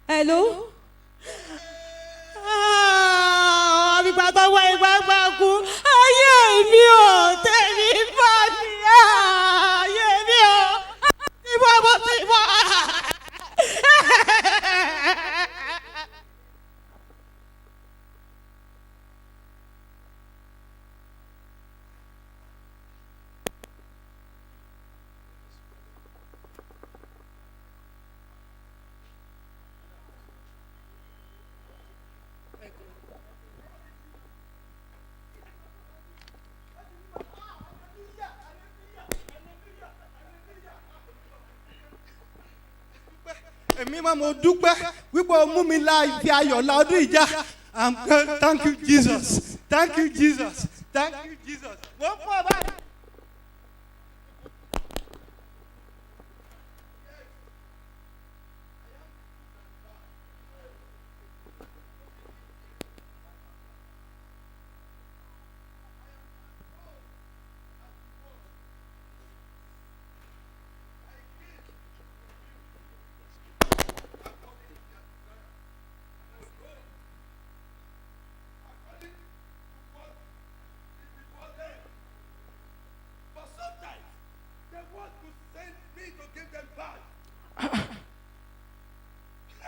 Hello? Àbígbà tó wá ìgbà gbà kú. Ayé mi ò tẹ̀mí bá mi. Ayé mi ò. Ti bọ́ bó ti bọ́. Èmi máa mo dúpẹ́ wípé o mú mi la ìfi ayọ̀ la ọdún ìjà. Thank you Jesus. Thank you Jesus. Thank you Jesus. Wọ́n fún ọ báyìí.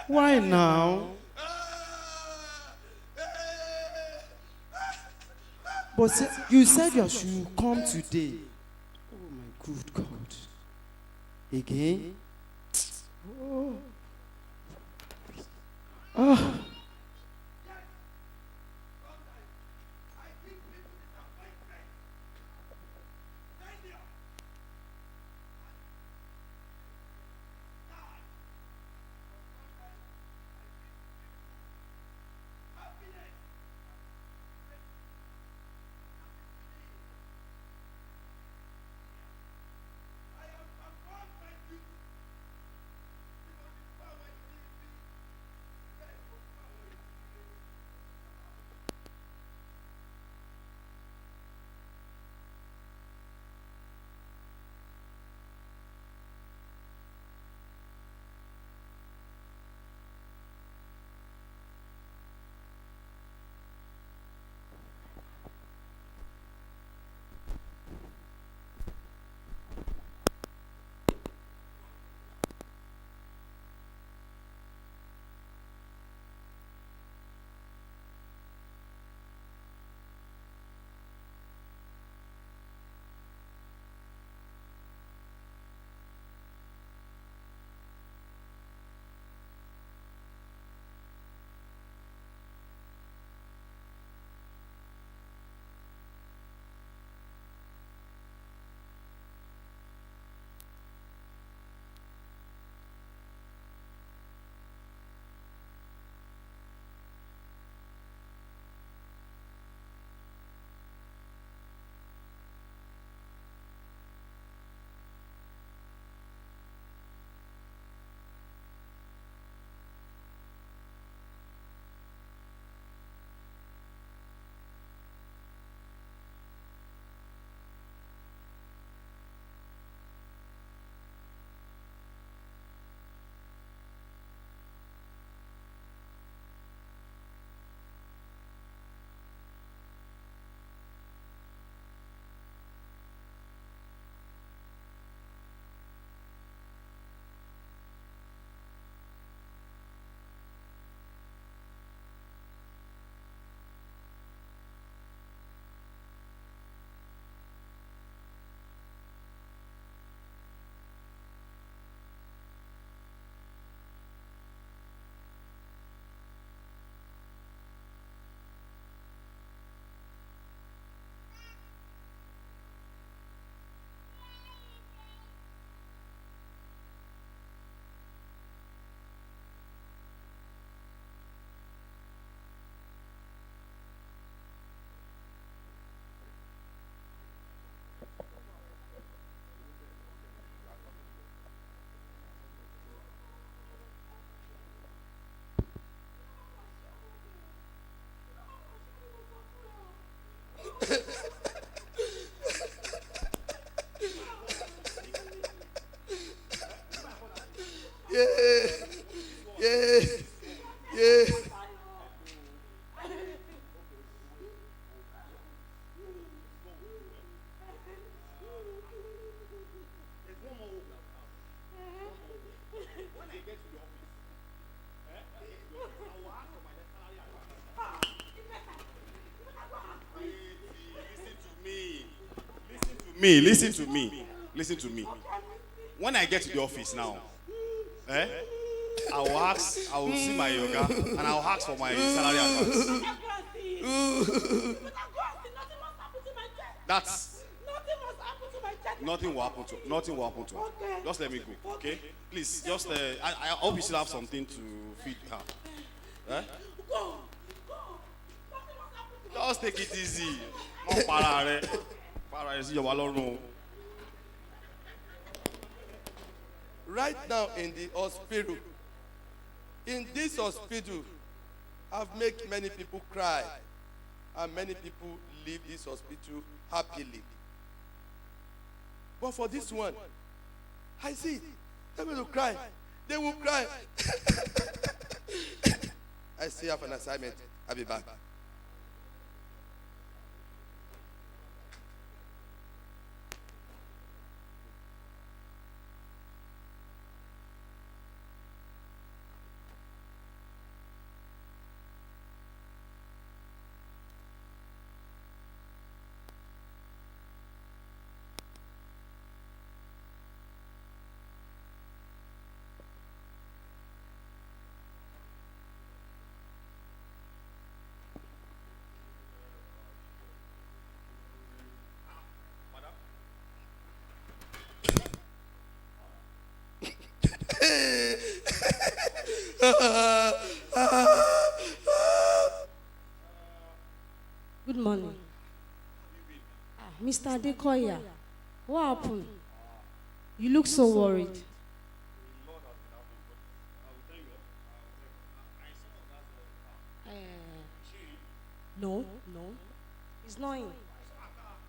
Why now? But you said you should come today. Oh my good God. Again? Oh. Ah. Me, listen to me. Listen to me. When I get to the office now, I will see my yoga, and I will ask for my salary advance. That's nothing will happen to her. Just let me go, okay? Please, just I hope you still have something to feed her. Just take it easy. Right now in the hospital, in this hospital, I've made many people cry, and many people leave this hospital happily. But for this one, I see they're going to cry. They will cry. I still have an assignment. I'll be back. Good morning. Mr. Adekoya, what happened? You look so worried. No. He's not in.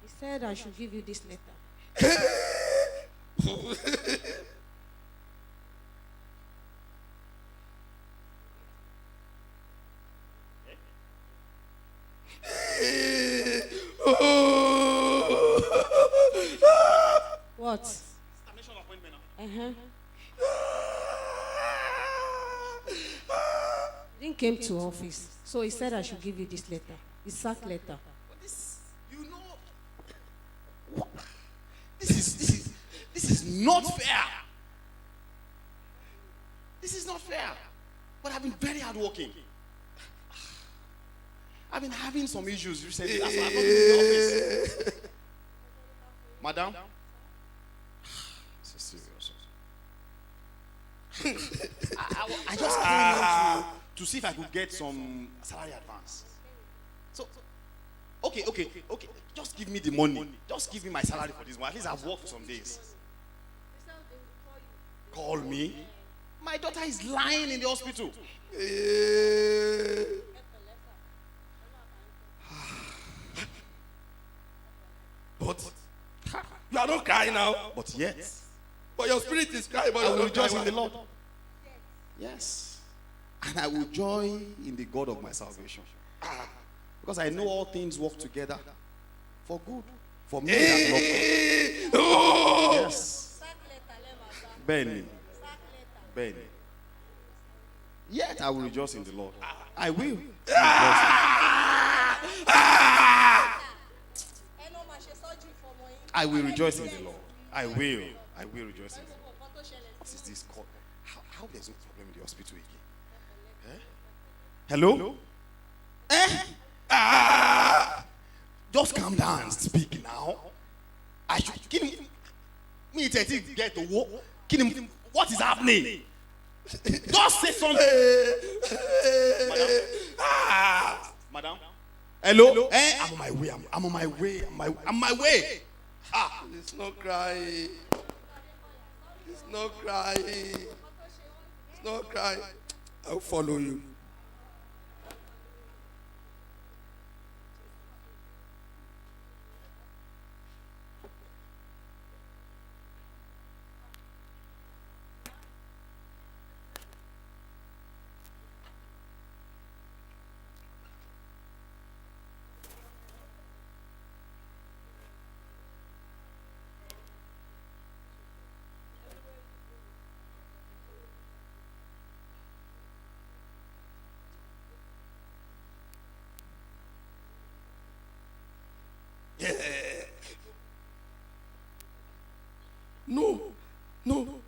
He said I should give you this letter. What? He didn't came to office, so he said I should give you this letter. His sack letter. This is not fair. This is not fair. But I've been very hardworking. I've been having some issues recently. That's why I'm not in the office. Madam? This is serious. I just came in to see if I could get some salary advance. So, okay. Just give me the money. Just give me my salary for this one. At least I've worked for some days. Call me? My daughter is lying in the hospital. But you are not crying now. But yet, But your spirit is crying. But I you will are not rejoice crying. in the Lord. Yes. And I will joy in the God of my salvation. Because I know all things work together for good. For me that love God. Yes. Benny. Yet I will rejoice in the Lord. I will. I will rejoice in the Lord. I will rejoice in the Lord. What is this called? How there's no problem in the hospital again? Hello? Just calm down and speak now. I should give me get to work. What is happening? Just say something. Madam? Hello? I'm on my way. I'm on my way. I'm my way. It's not crying. It's not crying. It's not crying. I'll follow you. No. No.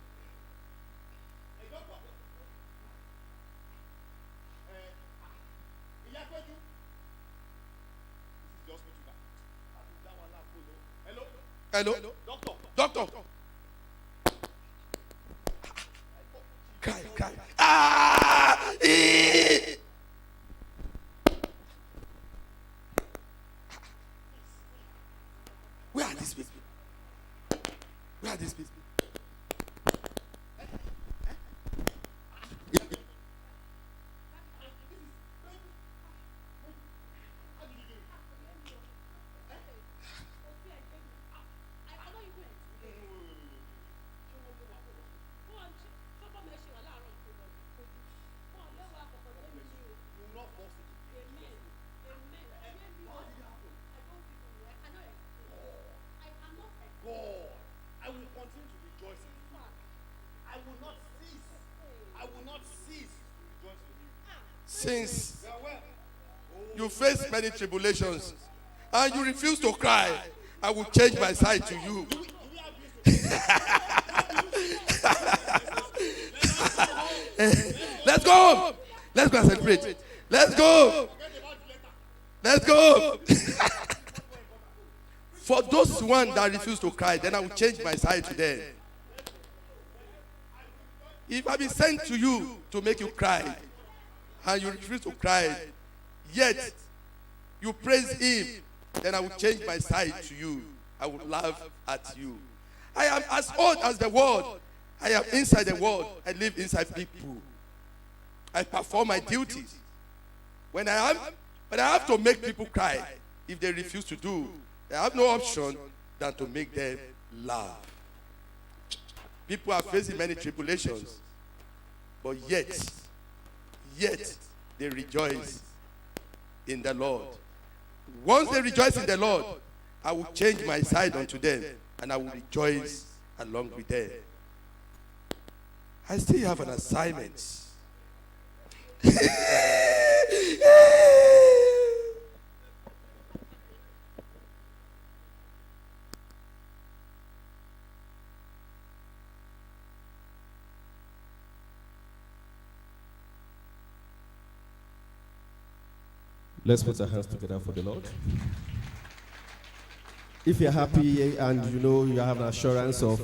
Hello? Doctor. Cry. Ah! Where are these people? Since you face many tribulations and you refuse to cry, I will change my side to you. Let's go and celebrate. Let's go. For those one that refuse to cry, then I will change my side to them. If I be sent to you to make you cry, and you refuse to cry, yet you praise him, then I will change my side to you. I will laugh at you. I am as old as the world. I am inside the world. I live inside people. I perform my duties. When I have to make people cry, if they refuse to do, I have no option than to make them laugh. People are facing many tribulations, but yet they rejoice in the Lord. Once they rejoice in the Lord, I will change my side unto them, and I will rejoice along with them. I still have an assignment. Let's put our hands together for the Lord. If you're happy and you know you have an assurance of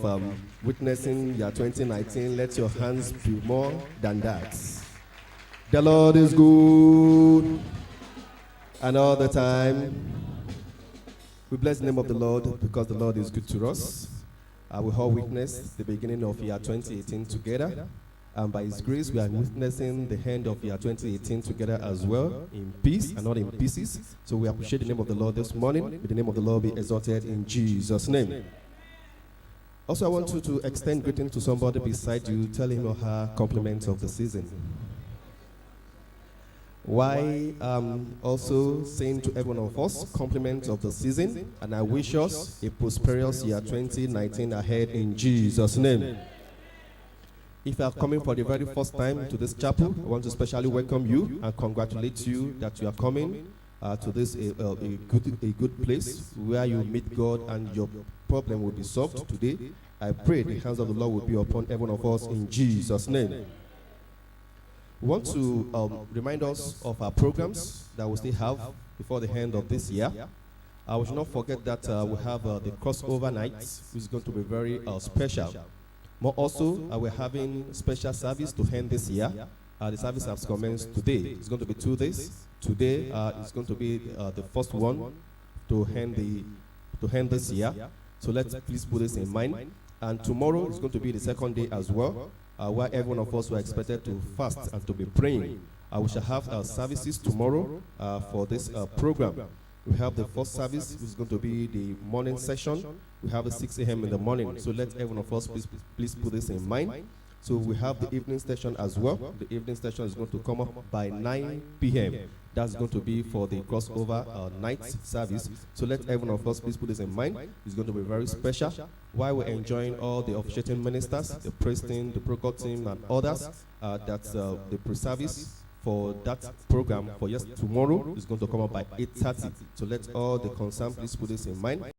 witnessing your 2019, let your hands be more than that. The Lord is good, and all the time. We bless the name of the Lord because the Lord is good to us. We all witnessed the beginning of year 2018 together. And by His grace, we are witnessing the end of year 2018 together as well, in peace and not in pieces. So we appreciate the name of the Lord this morning. May the name of the Lord be exalted in Jesus' name. Also, I want you to extend greeting to somebody beside you. Tell him or her compliments of the season. Why also saying to every one of us compliments of the season, and I wish us a prosperous year 2019 ahead in Jesus' name. If you are coming for the very first time to this chapel, I want to especially welcome you and congratulate you that you are coming to this a good place where you meet God and your problem will be solved today. I pray the hands of the Lord will be upon every one of us in Jesus' name. We want to remind us of our programs that we still have before the end of this year. We should not forget that we have the crossover night, which is going to be very special. More also, we're having special service to end this year. The service has commenced today. It's going to be 2 days. Today is going to be the first one to end this year. So let's please put this in mind. And tomorrow is going to be the second day as well, where every one of us were expected to fast and to be praying. We shall have services tomorrow for this program. We have the first service, which is going to be the morning session. We have at 6 a.m. in the morning. So let every one of us please put this in mind. So we have the evening session as well. The evening session is going to come up by 9 p.m. That's going to be for the crossover night service. So let every one of us please put this in mind. It's going to be very special. While we're enjoying all the officiating ministers, the praise team, the program team, and others, that's the pre-service for that program for tomorrow is going to come up by 8:30. So let all the concerned please put this in mind.